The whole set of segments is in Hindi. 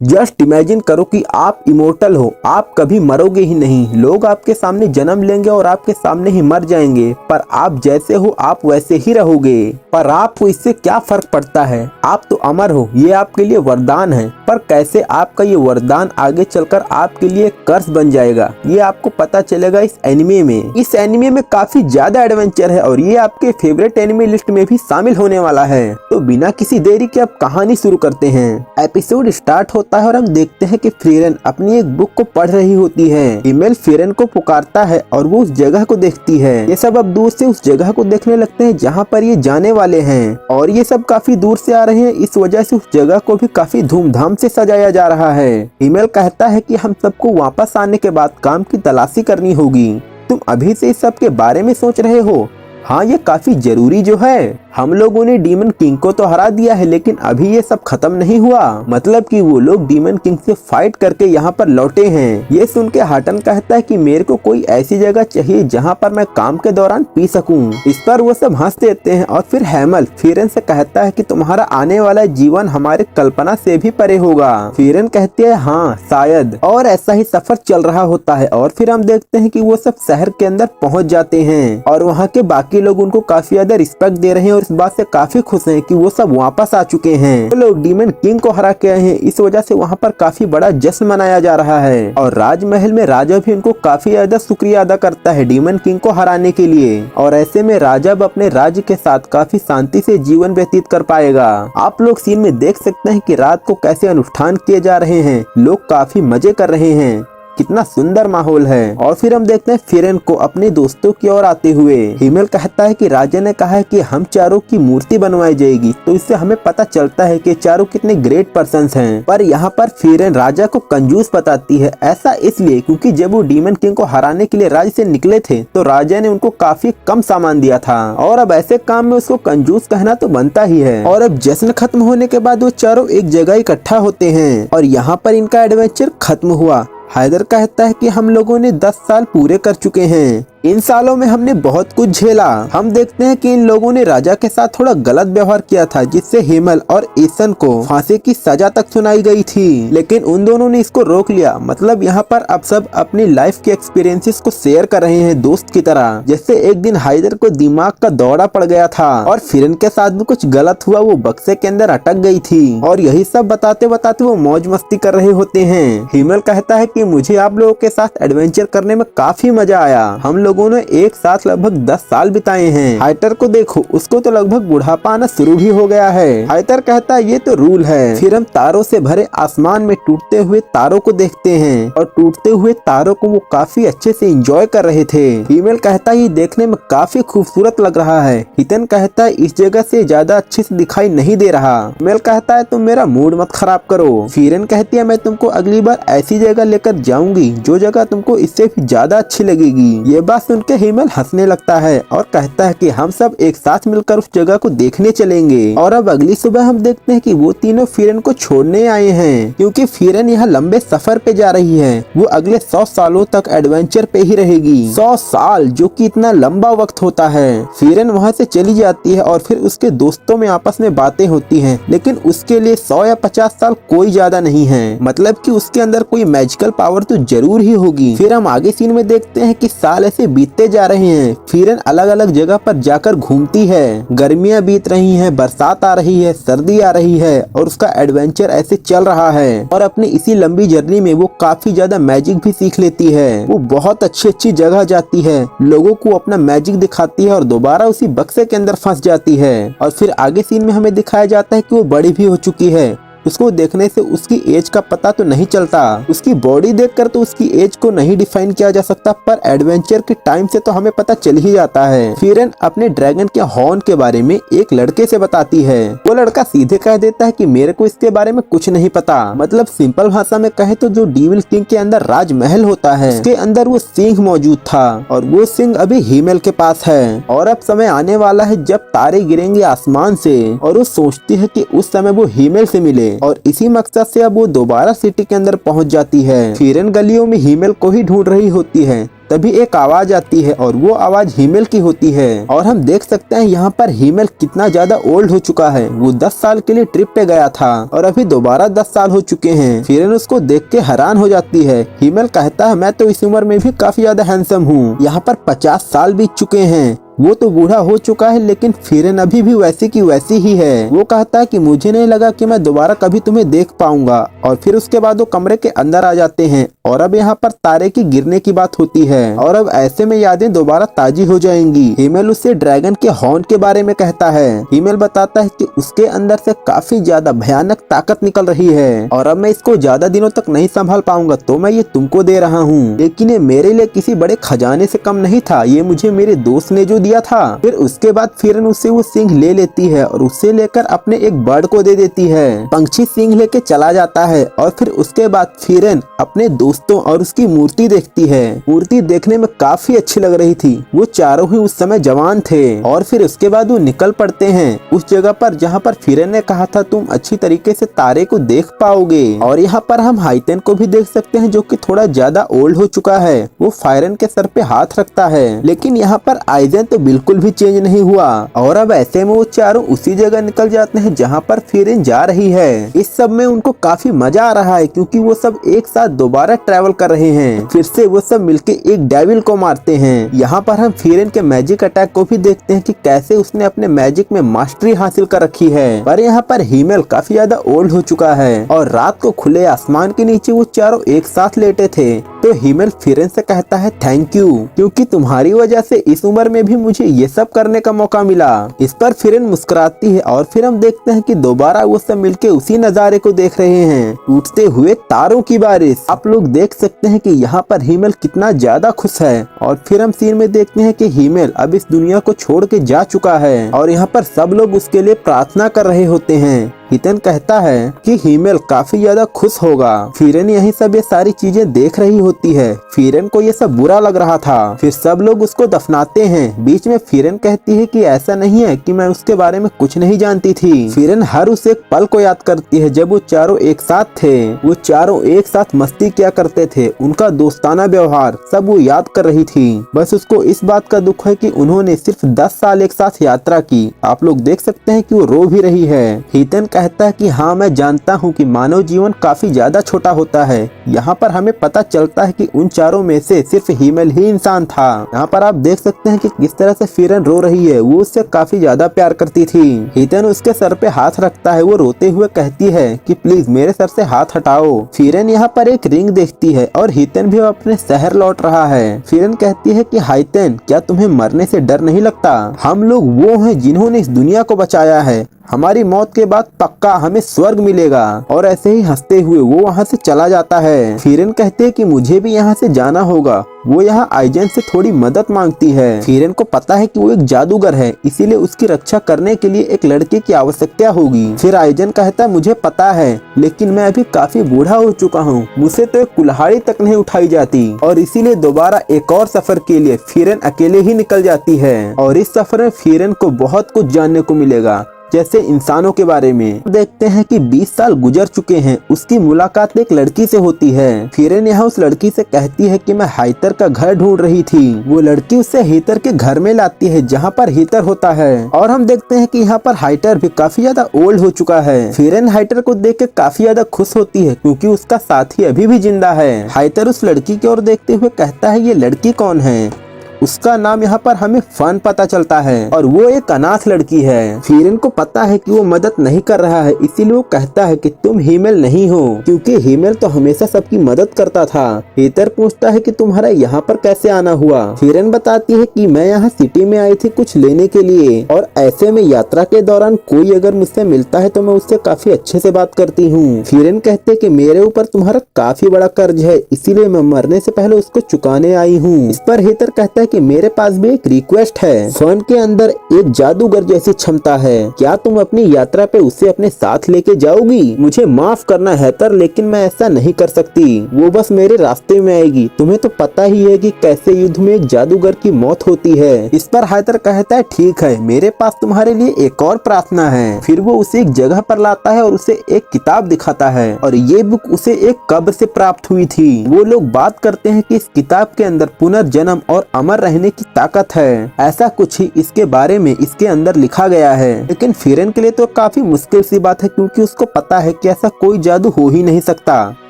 जस्ट इमेजिन करो कि आप इमोर्टल हो, आप कभी मरोगे ही नहीं। लोग आपके सामने जन्म लेंगे और आपके सामने ही मर जाएंगे, पर आप जैसे हो आप वैसे ही रहोगे। पर आपको इससे क्या फर्क पड़ता है? आप तो अमर हो, ये आपके लिए वरदान है। पर कैसे आपका ये वरदान आगे चलकर आपके लिए कर्स बन जाएगा, ये आपको पता चलेगा इस एनिमे में। इस एनिमे में काफी ज्यादा एडवेंचर है और ये आपके फेवरेट एनिमे लिस्ट में भी शामिल होने वाला है। तो बिना किसी देरी के अब कहानी शुरू करते हैं। एपिसोड स्टार्ट होता है और हम देखते हैं कि फ्रीरन अपनी एक बुक को पढ़ रही होती है। ईमेल फ्रीरन को पुकारता है और वो उस जगह को देखती है। ये सब अब दूर से उस जगह को देखने लगते हैं जहाँ पर ये जाने वाले हैं, और ये सब काफी दूर से आ रहे हैं, इस वजह से उस जगह को भी काफी धूमधाम से सजाया जा रहा है। ईमेल कहता है कि हम सबको वापस आने के बाद काम की तलाशी करनी होगी। तुम अभी से इस सब के बारे में सोच रहे हो? हाँ, ये काफी जरूरी जो है। हम लोगों ने डीमन किंग को तो हरा दिया है, लेकिन अभी ये सब खत्म नहीं हुआ। मतलब कि वो लोग डीमन किंग से फाइट करके यहाँ पर लौटे हैं। ये सुन के हाटन कहता है कि मेरे को कोई ऐसी जगह चाहिए जहाँ पर मैं काम के दौरान पी सकूं। इस पर वो सब हंस देते हैं और फिर हैमल फ्रीरन से कहता है कि तुम्हारा आने वाला जीवन हमारे कल्पना से भी परे होगा। फ्रीरन कहती है हाँ शायद, और ऐसा ही सफर चल रहा होता है। और फिर हम देखते हैं कि वो सब शहर के अंदर पहुँच जाते हैं और वहाँ के बाकी लोग उनको काफी ज्यादा रिस्पेक्ट दे रहे हैं और इस बात से काफी खुश हैं कि वो सब वापस आ चुके हैं। वो लोग डीमन किंग को हरा के आए हैं, इस वजह से वहाँ पर काफी बड़ा जश्न मनाया जा रहा है। और राजमहल में राजा भी उनको काफी ज्यादा शुक्रिया अदा करता है डीमन किंग को हराने के लिए। और ऐसे में राजा अब अपने राज्य के साथ काफी शांति से जीवन व्यतीत कर पाएगा। आप लोग सीन में देख सकते हैं कि रात को कैसे अनुष्ठान किए जा रहे हैं, लोग काफी मजे कर रहे हैं, कितना सुंदर माहौल है। और फिर हम देखते हैं फ्रीरन को अपने दोस्तों की ओर आते हुए। हिमेल कहता है कि राजा ने कहा है कि हम चारों की मूर्ति बनवाई जाएगी, तो इससे हमें पता चलता है कि चारों कितने ग्रेट पर्सन्स हैं। पर यहाँ पर फ्रीरन राजा को कंजूस बताती है। ऐसा इसलिए क्योंकि जब वो डीमन किंग को हराने के लिए राज्य से निकले थे तो राजा ने उनको काफी कम सामान दिया था, और अब ऐसे काम में उसको कंजूस कहना तो बनता ही है। और अब जश्न खत्म होने के बाद वो चारों एक जगह इकट्ठा होते हैं और यहाँ पर इनका एडवेंचर खत्म हुआ। हैदर कहता है कि हम लोगों ने 10 साल पूरे कर चुके हैं, इन सालों में हमने बहुत कुछ झेला। हम देखते हैं कि इन लोगों ने राजा के साथ थोड़ा गलत व्यवहार किया था, जिससे हिमल और ईसन को फांसी की सजा तक सुनाई गई थी, लेकिन उन दोनों ने इसको रोक लिया। मतलब यहाँ पर अब सब अपनी लाइफ के एक्सपीरियंसेस को शेयर कर रहे हैं दोस्त की तरह। जैसे एक दिन हैदर को दिमाग का दौरा पड़ गया था और फ्रीरन के साथ भी कुछ गलत हुआ, वो बक्से के अंदर अटक गई थी, और यही सब बताते बताते वो मौज मस्ती कर रहे होते हैं। हिमल कहता है कि मुझे आप लोगों के साथ एडवेंचर करने में काफी मजा आया, हम लोगों ने एक साथ लगभग 10 साल बिताए हैं। हाइटर को देखो, उसको तो लगभग बुढ़ापा आना शुरू भी हो गया है। हाइटर कहता है ये तो रूल है। फिर हम तारों से भरे आसमान में टूटते हुए तारों को देखते हैं, और टूटते हुए तारों को वो काफी अच्छे से एंजॉय कर रहे थे। फीमेल कहता है ये देखने में काफी खूबसूरत लग रहा है। हितन कहता है इस जगह से ज्यादा अच्छे से दिखाई नहीं दे रहा। फीमेल कहता है तुम मेरा मूड मत खराब करो। फीरन कहती है मैं तुमको अगली बार ऐसी जगह लेकर जाऊंगी जो जगह तुमको इससे भी ज्यादा अच्छी लगेगी। ये बात सुनकर हिमल हंसने लगता है और कहता है कि हम सब एक साथ मिलकर उस जगह को देखने चलेंगे। और अब अगली सुबह हम देखते हैं कि वो तीनों फीरन को छोड़ने आए हैं, क्योंकि फीरन यहाँ लंबे सफर पे जा रही है। वो अगले 100 सालों तक एडवेंचर पे ही रहेगी। 100 साल जो कि इतना लंबा वक्त होता है। फीरन वहाँ से चली जाती है और फिर उसके दोस्तों में आपस में बातें होती हैं, लेकिन उसके लिए 100 या 50 साल कोई ज्यादा नहीं है। मतलब कि उसके अंदर कोई मैजिकल पावर तो जरूर ही होगी। फिर हम आगे सीन में देखते हैं कि साल ऐसे बीतते जा रहे हैं। फीरन अलग अलग जगह पर जाकर घूमती है। गर्मियां बीत रही हैं, बरसात आ रही है, सर्दी आ रही है, और उसका एडवेंचर ऐसे चल रहा है। और अपनी इसी लंबी जर्नी में वो काफी ज्यादा मैजिक भी सीख लेती है। वो बहुत अच्छी अच्छी जगह जाती है, लोगों को अपना मैजिक दिखाती है और दोबारा उसी बक्से के अंदर फंस जाती है। और फिर आगे सीन में हमें दिखाया जाता है कि वो बड़ी भी हो चुकी है। उसको देखने से उसकी एज का पता तो नहीं चलता, उसकी बॉडी देखकर तो उसकी एज को नहीं डिफाइन किया जा सकता, पर एडवेंचर के टाइम से तो हमें पता चल ही जाता है। फीरन अपने ड्रैगन के हॉर्न के बारे में एक लड़के से बताती है। वो लड़का सीधे कह देता है कि मेरे को इसके बारे में कुछ नहीं पता। मतलब सिंपल भाषा में कहे तो जो डीविल किंग के अंदर राजमहल होता है, उसके अंदर वो सिंह मौजूद था, और वो सिंह अभी हिमेल के पास है। और अब समय आने वाला है जब तारे गिरेंगे आसमान से, और वो सोचती है कि उस समय वो हिमेल से मिले। और इसी मकसद से अब वो दोबारा सिटी के अंदर पहुंच जाती है। फिरन गलियों में हीमेल को ही ढूंढ रही होती है, तभी एक आवाज आती है और वो आवाज हीमेल की होती है। और हम देख सकते हैं यहाँ पर हीमेल कितना ज्यादा ओल्ड हो चुका है। वो 10 साल के लिए ट्रिप पे गया था और अभी दोबारा 10 साल हो चुके हैं। फिरन उसको देख के हैरान हो जाती है। हीमेल कहता है मैं तो इस उम्र में भी काफी ज्यादा हैंडसम हूँ। यहाँ पर 50 साल बीत चुके हैं। वो तो बूढ़ा हो चुका है लेकिन फिरन अभी भी वैसी की वैसी ही है। वो कहता है कि मुझे नहीं लगा कि मैं दोबारा कभी तुम्हें देख पाऊंगा। और फिर उसके बाद वो कमरे के अंदर आ जाते हैं और अब यहाँ पर तारे की गिरने की बात होती है और अब ऐसे में यादें दोबारा ताजी हो जाएंगी। हीमेल उससे ड्रैगन के हॉर्न के बारे में कहता है। हीमेल बताता है कि उसके अंदर से काफी ज्यादा भयानक ताकत निकल रही है और अब मैं इसको ज्यादा दिनों तक नहीं संभाल पाऊंगा, तो मैं ये तुमको दे रहा हूँ। लेकिन ये मेरे लिए किसी बड़े खजाने से कम नहीं था, ये मुझे मेरे दोस्त ने जो दिया था। फिर उसके बाद फिरन उससे वो सिंह ले लेती है और उसे लेकर अपने एक बर्ड को दे देती है। पंछी सिंह लेके चला जाता है और फिर उसके बाद फिरन अपने दोस्तों और उसकी मूर्ति देखती है। मूर्ति देखने में काफी अच्छी लग रही थी। वो चारों ही उस समय जवान थे और फिर उसके बाद वो निकल पड़ते हैं उस जगह पर जहाँ पर फिरन ने कहा था तुम अच्छी तरीके से तारे को देख पाओगे। और यहाँ पर हम हाइटेन को भी देख सकते हैं जो कि थोड़ा ज्यादा ओल्ड हो चुका है। वो फायरन के सर पे हाथ रखता है लेकिन यहाँ पर आइजन तो बिल्कुल भी चेंज नहीं हुआ। और अब ऐसे में वो चारों उसी जगह निकल जाते हैं जहाँ पर फिरन जा रही है। इस सब में उनको काफी मजा आ रहा है क्योंकि वो सब एक साथ दोबारा ट्रैवल कर रहे हैं। फिर से वो सब मिलके एक डेविल को मारते हैं। यहाँ पर हम फिरन के मैजिक अटैक को भी देखते हैं कि कैसे उसने अपने मैजिक में मास्टरी हासिल कर रखी है। पर यहाँ पर हीमेल काफी ज्यादा ओल्ड हो चुका है और रात को खुले आसमान के नीचे वो चारों एक साथ लेटे थे। तो हीमेल फिरन से कहता है थैंक यू, क्योंकि तुम्हारी वजह से इस उम्र में भी मुझे ये सब करने का मौका मिला। इस पर फिरन मुस्कुराती है और फिर हम देखते हैं कि दोबारा वो सब मिलके उसी नजारे को देख रहे हैं, टूटते हुए तारों की बारिश। आप लोग देख सकते हैं कि यहाँ पर हीमेल कितना ज्यादा खुश है। और फिर हम सीन में देखते हैं कि हीमेल अब इस दुनिया को छोड़ के जा चुका है और यहाँ पर सब लोग उसके लिए प्रार्थना कर रहे होते हैं। हितन कहता है कि हीमेल काफी ज्यादा खुश होगा। फिरन यही सब ये सारी चीजें देख रही होती है। फिरन को ये सब बुरा लग रहा था। फिर सब लोग उसको दफनाते हैं। बीच में फिरन कहती है कि ऐसा नहीं है कि मैं उसके बारे में कुछ नहीं जानती थी। फिरन हर उस एक पल को याद करती है जब वो चारों एक साथ थे। वो चारों एक साथ मस्ती किया करते थे, उनका दोस्ताना व्यवहार सब वो याद कर रही थी। बस उसको इस बात का दुख है कि उन्होंने सिर्फ 10 साल एक साथ यात्रा की। आप लोग देख सकते हैं कि वो रो भी रही है। हितन कहता है कि हाँ मैं जानता हूँ कि मानव जीवन काफी ज्यादा छोटा होता है। यहाँ पर हमें पता चलता है कि उन चारों में से सिर्फ हीमेल ही इंसान था। यहाँ पर आप देख सकते हैं कि किस तरह से फिरन रो रही है। वो उससे काफी ज्यादा प्यार करती थी। हितन उसके सर पे हाथ रखता है। वो रोते हुए कहती है कि प्लीज मेरे सर से हाथ हटाओ। फिरन यहाँ पर एक रिंग देखती है और हितन भी अपने शहर लौट रहा है। फिरन कहती है कि हाइतन क्या तुम्हें मरने से डर नहीं लगता? हम लोग वो हैं जिन्होंने इस दुनिया को बचाया है। हमारी मौत के बाद पक्का हमें स्वर्ग मिलेगा। और ऐसे ही हंसते हुए वो वहाँ से चला जाता है। फिरन कहते हैं कि मुझे भी यहाँ से जाना होगा। वो यहाँ आइजन से थोड़ी मदद मांगती है। फिरन को पता है कि वो एक जादूगर है, इसीलिए उसकी रक्षा करने के लिए एक लड़के की आवश्यकता होगी। फिर आइजन कहता है मुझे पता है, लेकिन मैं अभी काफी बूढ़ा हो चुका हूँ, मुझसे तो एक कुल्हाड़ी तक नहीं उठाई जाती। और इसीलिए दोबारा एक और सफर के लिए फिरन अकेले ही निकल जाती है। और इस सफर में फिरन को बहुत कुछ जानने को मिलेगा, जैसे इंसानों के बारे में। देखते हैं कि 20 साल गुजर चुके हैं। उसकी मुलाकात एक लड़की से होती है। फिरन यहाँ उस लड़की से कहती है कि मैं हाइतर का घर ढूंढ रही थी। वो लड़की उसे हीतर के घर में लाती है जहाँ पर हीतर होता है। और हम देखते हैं कि यहाँ पर हाइटर भी काफी ज्यादा ओल्ड हो चुका है। फिरन हाइटर को देख के काफी ज्यादा खुश होती है क्योंकि उसका साथी अभी भी जिंदा है। हाइतर उस लड़की की ओर देखते हुए कहता है ये लड़की कौन है? उसका नाम यहाँ पर हमें फन पता चलता है और वो एक अनाथ लड़की है। फिरन को पता है कि वो मदद नहीं कर रहा है, इसीलिए वो कहता है कि तुम हीमेल नहीं हो, क्योंकि हीमेल तो हमेशा सबकी मदद करता था। हीतर पूछता है कि तुम्हारा यहाँ पर कैसे आना हुआ? फिरन बताती है कि मैं यहाँ सिटी में आई थी कुछ लेने के लिए, और ऐसे में यात्रा के दौरान कोई अगर मुझसे मिलता है तो मैं उससे काफी अच्छे से बात करती हूँ। फिरन कहते कि मेरे ऊपर तुम्हारा काफी बड़ा कर्ज है, इसीलिए मैं मरने से पहले उसको चुकाने आई हूँ। इस पर हीतर कहता है है कि मेरे पास भी एक रिक्वेस्ट है। फन के अंदर एक जादूगर जैसी क्षमता है, क्या तुम अपनी यात्रा पे उसे अपने साथ लेके जाओगी? मुझे माफ करना हैदर, लेकिन मैं ऐसा नहीं कर सकती। वो बस मेरे रास्ते में आएगी। तुम्हें तो पता ही है कि कैसे युद्ध में एक जादूगर की मौत होती है। इस पर हैदर कहता है ठीक है, मेरे पास तुम्हारे लिए एक और प्रार्थना है। फिर वो उसे एक जगह पर लाता है और उसे एक किताब दिखाता है और ये बुक उसे एक कब्र से प्राप्त हुई थी। वो लोग बात करते हैं कि इस किताब के अंदर पुनर्जन्म और अमर रहने की ताकत है। ऐसा कुछ ही इसके बारे में इसके अंदर लिखा गया है। लेकिन फिरेन के लिए तो काफी मुश्किल सी बात है, क्योंकि उसको पता है कि ऐसा कोई जादू हो ही नहीं सकता,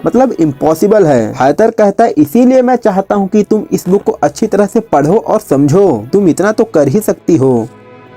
मतलब इम्पॉसिबल है। हैदर कहता है इसीलिए मैं चाहता हूँ कि तुम इस बुक को अच्छी तरह से पढ़ो और समझो, तुम इतना तो कर ही सकती हो।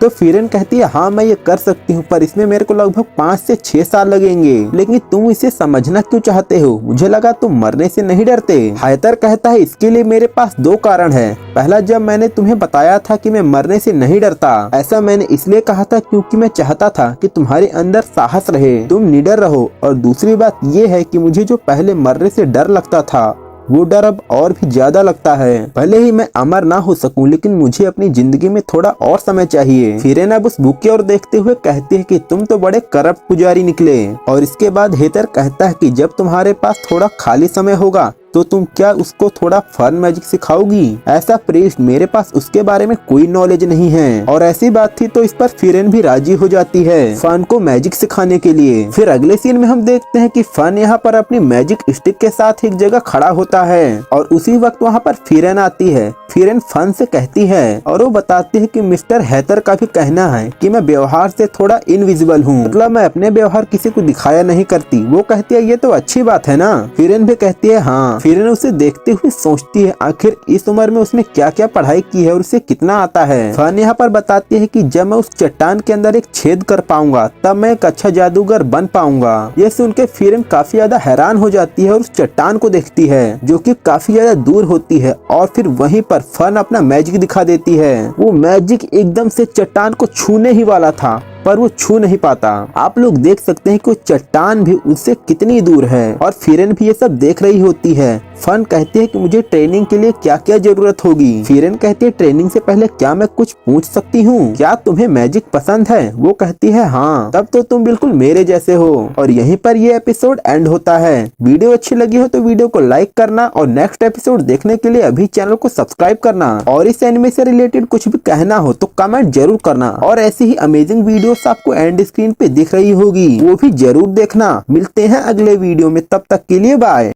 तो फिरेन कहती है हाँ मैं ये कर सकती हूँ, पर इसमें मेरे को लगभग 5 से 6 साल लगेंगे। लेकिन तुम इसे समझना क्यों चाहते हो? मुझे लगा तुम मरने से नहीं डरते। हैदर कहता है इसके लिए मेरे पास 2 कारण है। पहला, जब मैंने तुम्हें बताया था कि मैं मरने से नहीं डरता, ऐसा मैंने इसलिए कहा था क्योंकि मैं चाहता था कि तुम्हारे अंदर साहस रहे, तुम निडर रहो। और दूसरी बात ये है कि मुझे जो पहले मरने से डर लगता था, वो डर अब और भी ज्यादा लगता है। भले ही मैं अमर ना हो सकूं, लेकिन मुझे अपनी जिंदगी में थोड़ा और समय चाहिए। फिरेन अब उस बुक की ओर देखते हुए कहती है कि तुम तो बड़े करप्ट पुजारी निकले। और इसके बाद हैदर कहता है कि जब तुम्हारे पास थोड़ा खाली समय होगा तो तुम क्या उसको थोड़ा फन मैजिक सिखाओगी? ऐसा प्रीस्ट, मेरे पास उसके बारे में कोई नॉलेज नहीं है। और ऐसी बात थी तो इस पर फिरेन भी राजी हो जाती है फन को मैजिक सिखाने के लिए। फिर अगले सीन में हम देखते हैं कि फन यहाँ पर अपनी मैजिक स्टिक के साथ एक जगह खड़ा होता है और उसी वक्त वहाँ पर फिरेन आती है। फिरेन फन से कहती है और वो बताती है कि मिस्टर हैदर का भी कहना है कि मैं व्यवहार से थोड़ा इनविजिबल हूँ, मतलब मैं अपने व्यवहार किसी को दिखाया नहीं करती। वो कहती है ये तो अच्छी बात है ना। फिरेन भी कहती है हाँ। फिरेन उसे देखते हुए सोचती है आखिर इस उम्र में उसने क्या क्या पढ़ाई की है और उसे कितना आता है। फन यहाँ पर बताती है कि जब मैं उस चट्टान के अंदर एक छेद कर पाऊंगा तब मैं एक अच्छा जादूगर बन पाऊंगा। ये सुन के फिरेन काफी ज्यादा हैरान हो जाती है और उस चट्टान को देखती है जो कि काफी ज्यादा दूर होती है। और फिर वहीं पर फन अपना मैजिक दिखा देती है। वो मैजिक एकदम से चट्टान को छूने ही वाला था पर वो छू नहीं पाता। आप लोग देख सकते हैं कि वो चट्टान भी उससे कितनी दूर है और फिरेन भी ये सब देख रही होती है। फन कहती है कि मुझे ट्रेनिंग के लिए क्या क्या जरूरत होगी। फिरेन कहती है ट्रेनिंग से पहले क्या मैं कुछ पूछ सकती हूँ? क्या तुम्हें मैजिक पसंद है? वो कहती है हाँ। तब तो तुम बिल्कुल मेरे जैसे हो। और यहीं पर ये एपिसोड एंड होता है। वीडियो अच्छी लगी हो तो वीडियो को लाइक करना और नेक्स्ट एपिसोड देखने के लिए अभी चैनल को सब्सक्राइब करना। और इस एनिमे से रिलेटेड कुछ भी कहना हो तो कमेंट जरूर करना। और ऐसी ही अमेजिंग वीडियो आपको एंड स्क्रीन पे दिख रही होगी, वो भी जरूर देखना। मिलते हैं अगले वीडियो में, तब तक के लिए बाय।